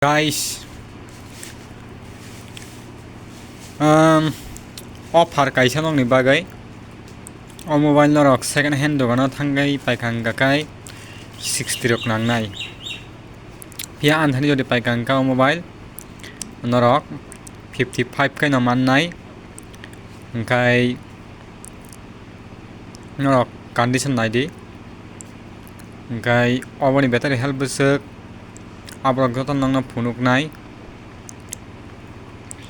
Guys, offer kaisa nongni bagai o mobile norok second hand dogano thangai paikanga kai 60 rok nangnai pia anthani jodi paikanga o mobile norok 55 kai no mannai engkai norok condition naidi engkai oboni battery health busuk abrok joton nangna phunuk nai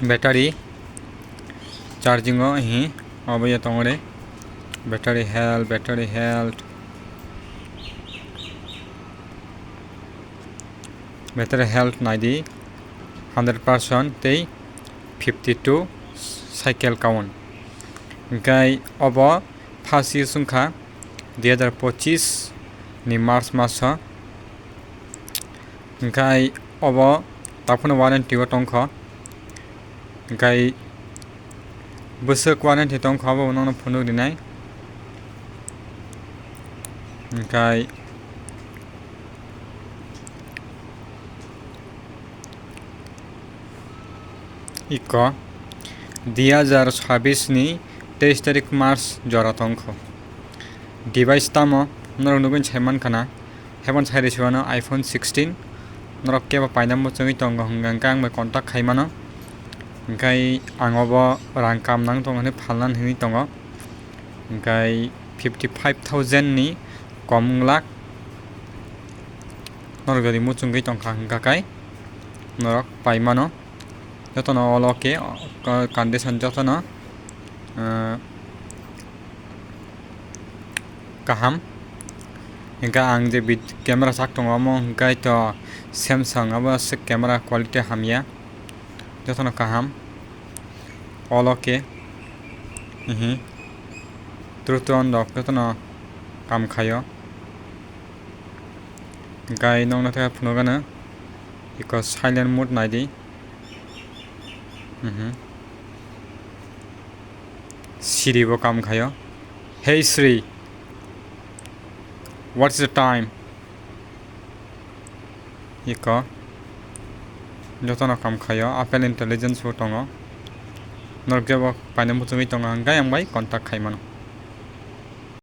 battery charging o hi oboya tongore battery health naidi 100% tei 52 cycle count engkai obo first year sungkha 2025 ni march maso engkai obo taphono warranty o tongkha engkai busuk warranty tongkha obo nangno phunuk dinai engkai iko 2026 ni 23 tarik march jora tongkha device tamo norok nugun chaiman kana hebon sairi siwano iPhone 16 norok kebo paina mwchwng tongo hingka ang bai contact khaimano engkai angobo rang kam nang tongo hini phalna hini tongo engkai 55,000 ni komung lakh norok jodi mwchwngui tongkha hingka kai norok paimano jotono oloke condition jotono kaham hingka ang je camera sak tongo amo hingkai to Samsung abo camera quality hamya jotono kaham oloke truton dok jotono kam khayo hingkai nongna thai phunukano iko silent mode naidi Siri bo kam khayo Hey Siri, what's the time? Iko jotono kam khayo Apple Intelligence bo tongo norok jebo paina mwchwngui tongo hingkai ang bai contact khaimano.